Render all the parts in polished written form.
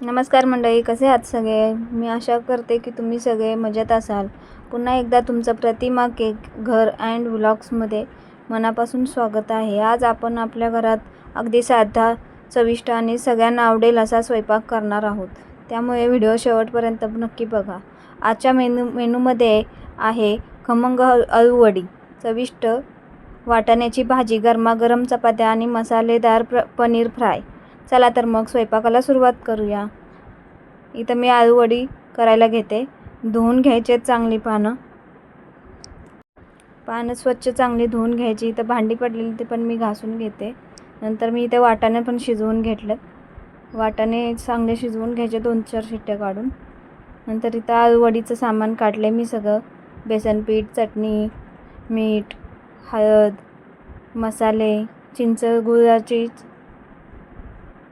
नमस्कार मंडळी, कसे आहात सगळे? मी आशा करते की तुम्ही सगळे मजेत असाल. पुन्हा एकदा तुमचं प्रतिमा केक घर अँड व्लॉग्समध्ये मनापासून स्वागत आहे. आज आपण आपल्या घरात अगदी साधा, चविष्ट आणि सगळ्यांना आवडेल असा स्वयंपाक करणार आहोत. त्यामुळे व्हिडिओ शेवटपर्यंत नक्की बघा. आजच्या मेनूमध्ये आहे खमंग अळूवडी, चविष्ट वाटाण्याची भाजी, गरमागरम चपात्या आणि मसालेदार पनीर फ्राय. चला तर मग स्वयंपाकाला सुरुवात करूया. इथं मी आळूवडी करायला घेते. धुवून घ्यायचे चांगली पानं स्वच्छ चांगली धुवून घ्यायची. इथं भांडी पडलेली ते पण मी घासून घेते. नंतर मी इथे वाटाणे पण शिजवून घेतलेत. वाटाणे चांगले शिजवून घ्यायचे 2-4 शिट्ट्या काढून. नंतर इथं आळूवडीचं सामान काढले मी सगळं. बेसनपीठ, चटणी, मीठ, हळद, मसाले, चिंच गुळाची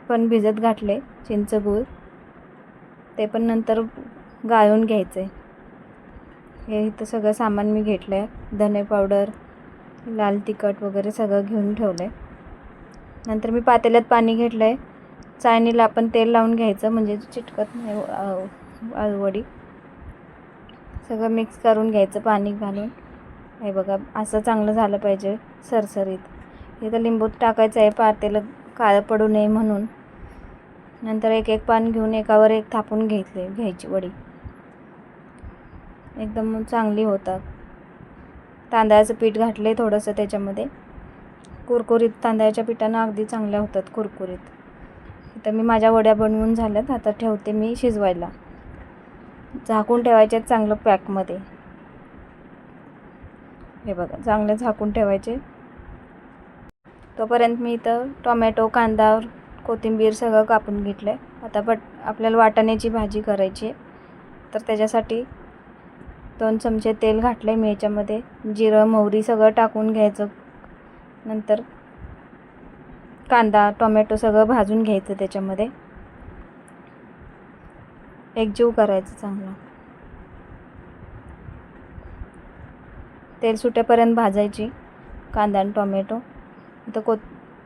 पण भिजत घातले. चिंच गूळ ते पण नंतर गाळून घ्यायचे. हे इथं सगळं सामान मी घेतलं आहे. धने पावडर, लाल तिखट वगैरे सगळं घेऊन ठेवलं आहे. नंतर मी पातेल्यात पाणी घेतलं आहे. चाळणीला आपण तेल लावून घ्यायचं म्हणजे चिटकत नाही आळूवडी. सगळं मिक्स करून घ्यायचं पाणी घालून. हे बघा, असं चांगलं झालं पाहिजे सरसरीत. इथं लिंबू टाकायचं आहे पातेलं काळं पडू नये म्हणून. नंतर एक पान घेऊन एकावर एक थापून घ्यायची वडी. एकदम चांगली होतात. तांदळाचं पीठ घातले थोडंसं त्याच्यामध्ये. कुरकुरीत तांदळाच्या पिठानं अगदी चांगल्या होतात कुरकुरीत. इथं मी माझ्या वड्या बनवून झाल्यात. आता ठेवते मी शिजवायला. झाकून ठेवायचे चांगलं पॅकमध्ये. हे बघा, चांगले झाकून ठेवायचे. तोपर्यंत मी इथं टोमॅटो, कांदा, कोथिंबीर सगळं कापून घेतलं. आता आपल्याला वाटाण्याची भाजी करायची तर त्याच्यासाठी 2 चमचे तेल घातले मी याच्यामध्ये. जिरं, मोहरी सगळं टाकून घ्यायचं. नंतर कांदा, टोमॅटो सगळं भाजून घ्यायचं त्याच्यामध्ये. एकजीव करायचं चांगलं. तेल सुटेपर्यंत भाजायची कांदा आणि टोमॅटो. इथं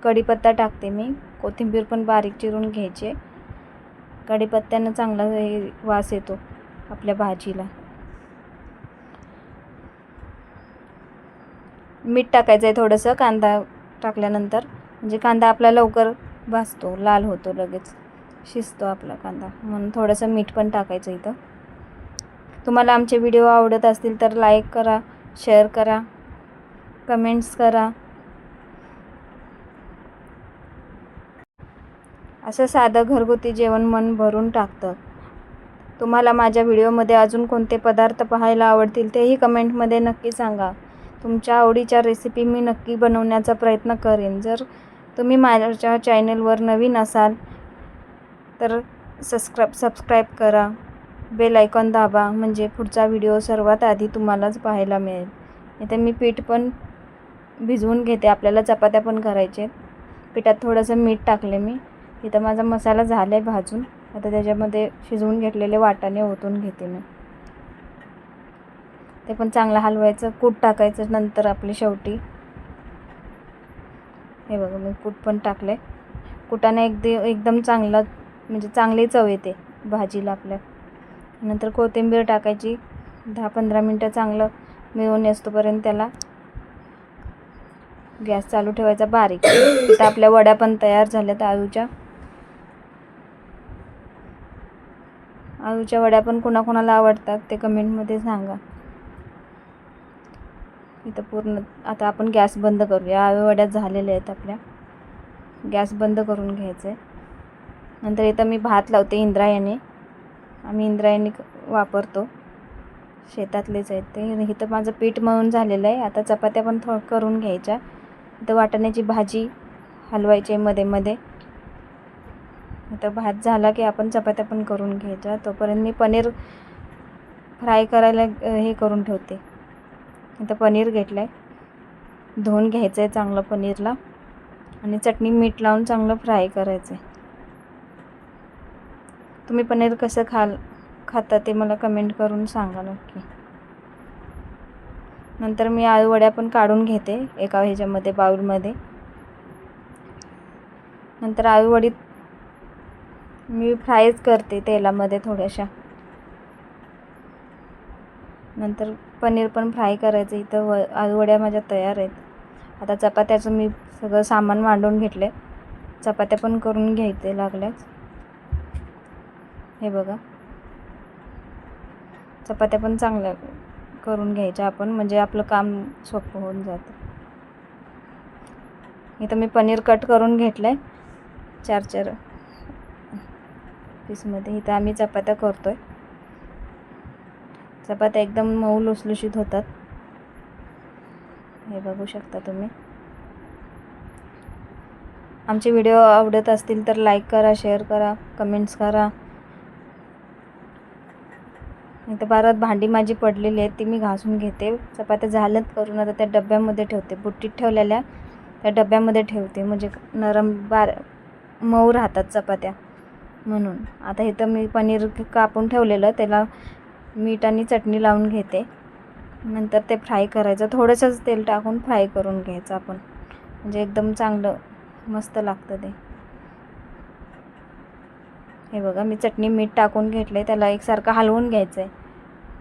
कढीपत्ता टाकते मी. कोथिंबीर पण बारीक चिरून घ्यायची. कढीपत्त्यानं चांगला वास येतो आपल्या भाजीला. मीठ टाकायचं आहे थोडंसं कांदा टाकल्यानंतर, म्हणजे कांदा आपला लवकर भाजतो, लाल होतो, लगेच शिजतो आपला कांदा, म्हणून थोडंसं मीठ पण टाकायचं इथं. तुम्हाला आमचे व्हिडिओ आवडत असतील तर लाईक करा, शेअर करा, कमेंट्स करा. असं साधं घरगुती जेवण मन भरून टाकतं. तुम्हाला माझ्या व्हिडिओमध्ये अजून कोणते पदार्थ पाहायला आवडतील तेही कमेंटमध्ये नक्की सांगा. तुमच्या आवडीच्या रेसिपी मी नक्की बनवण्याचा प्रयत्न करेन. जर तुम्ही माझ्या चॅनलवर नवीन असाल तर सबस्क्राईब करा. बेल आयकॉन दाबा, म्हणजे पुढचा व्हिडिओ सर्वात आधी तुम्हालाच पाहायला मिळेल. इथे मी पीठ पण भिजवून घेते. आपल्याला चपात्या पण करायचे. पिठात थोडंसं मीठ टाकले मी. इथं माझा मसाला झाला आहे भाजून. आता त्याच्यामध्ये शिजवून घेतलेले वाटाणे ओतून घेते मी. ते पण चांगलं हलवायचं. कूट टाकायचं नंतर आपले शेवटी. हे बघा, मी कूट पण टाकले. कुटाने एकदम चांगलं, म्हणजे चांगली चव येते भाजीला आपल्या. नंतर कोथिंबीर टाकायची. 10-15 मिनटं चांगलं मिळून येतोपर्यंत त्याला गॅस चालू ठेवायचा बारीक. इथं आपल्या वड्या पण तयार झाल्यात आळूच्या वड्या पण कोणाकोणाला आवडतात ते कमेंटमध्ये सांगा. इथं पूर्ण आता आपण गॅस बंद करूया. आळू वड्या झालेल्या आहेत आपल्या. गॅस बंद करून घ्यायचं आहे. नंतर इथं मी भात लावते इंद्रायणी. आम्ही इंद्रायणी वापरतो, शेतातलेच आहेत ते. इथं माझं पीठ मळून झालेलं आहे. आता चपात्या पण करून घ्यायच्या. इथं वाटाण्याची भाजी हलवायची मध्ये मध्ये. इथं भात झाला की आपण चपात्या पण करून घ्यायच्या. तोपर्यंत मी पनीर फ्राय करायला हे करून ठेवते. इथं पनीर घेतलं आहे. धुवून घ्यायचं आहे चांगलं पनीरला आणि चटणी मीठ लावून चांगलं फ्राय करायचं आहे. तुम्ही पनीर कसं खाता ते मला कमेंट करून सांगा नक्की. नंतर मी आळू वड्या पण काढून घेते एका ह्याच्यामध्ये, बाउलमध्ये. नंतर आळू वडी मी फ्रायच करते तेलामध्ये थोड्याशा. नंतर पनीर पण फ्राय करायचं. इथं वड्या माझ्या तयार आहेत. आता चपात्याचं मी सगळं सामान मांडून घेतले. चपात्या पण करून घ्यायचे लागल्याच. हे बघा, चपात्या पण चांगल्या करून घ्यायच्या आपण, म्हणजे आपलं काम सोपं होऊन जातं. इथं मी पनीर कट करून घेतलं आहे 4-4 पीसमध्ये. इथं आम्ही चपात्या करतो आहे. चपात्या एकदम मऊ लुसलुशीत होतात. हे बघू शकता तुम्ही. आमचे व्हिडिओ आवडत असतील तर लाईक करा, शेअर करा, कमेंट्स करा. इथं परत भांडी माझी पडलेली आहेत, ती मी घासून घेते. चपात्या झाल्यात करून, आता त्या डब्यामध्ये ठेवते. बुट्टीत ठेवलेल्या त्या डब्यामध्ये ठेवते, म्हणजे नरम मऊ राहतात चपात्या म्हणून. आता इथं मी पनीर कापून ठेवलेलं, त्याला मीठ आणि चटणी लावून घेते. नंतर ते फ्राय करायचं. थोडंसंच तेल टाकून फ्राय करून घ्यायचं आपण, म्हणजे एकदम चांगलं मस्त लागतं ते. हे बघा, मी चटणी मीठ टाकून घेतले. त्याला एकसारखं हलवून घ्यायचं आहे.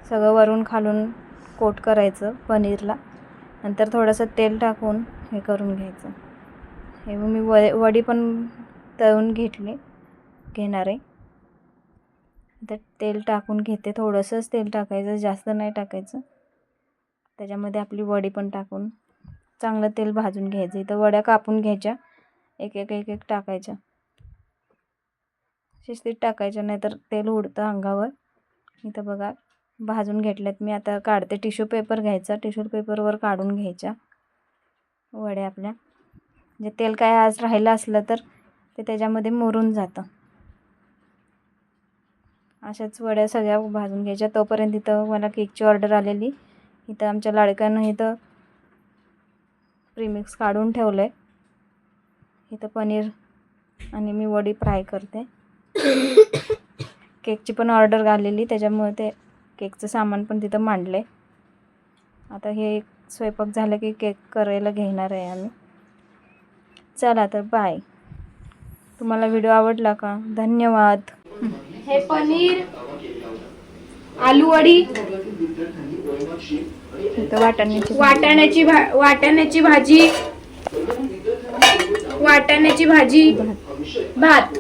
सगळं वरून खालून कोट करायचं पनीरला. नंतर थोडंसं तेल टाकून हे करून घ्यायचं. हे मी वडी पण तळून घेणार आहे. आता तेल टाकून घेते. थोडंसंच तेल टाकायचं, जास्त नाही टाकायचं. त्याच्यामध्ये आपली वडी पण टाकून चांगलं तेल भाजून घ्यायचं. इथं वड्या कापून घ्यायच्या, एक एक टाकायच्या. शिस्तीत टाकायच्या, नाहीतर तेल उडतं अंगावर. इथं बघा भाजून घेतल्यात मी. आता काढते. टिश्यू पेपर घ्यायचा, टिश्यू पेपरवर काढून घ्यायच्या वड्या आपल्या. म्हणजे तेल काय आज राहिलं असलं तर ते त्याच्यामध्ये मुरून जातं. अशाच वड्या सगळ्या भाजून घ्यायच्या. तोपर्यंत इथं मला केकची ऑर्डर आलेली. इथं आमच्या लाडक्यानं इथं प्रीमिक्स काढून ठेवलं आहे. इथं पनीर आणि मी वडी फ्राय करते. केकची पण ऑर्डर आलेली, त्याच्यामुळे ते केकचं सामान पण तिथं मांडलं आहे. आता हे स्वयंपाक झालं की केक करायला घेणार आहे आम्ही. चला तर बाय. तुम्हाला व्हिडिओ आवडला का? धन्यवाद. हे पनीर, आलू वडी, इथं वाटाण्याची वाटाण्याची भाजी, भात.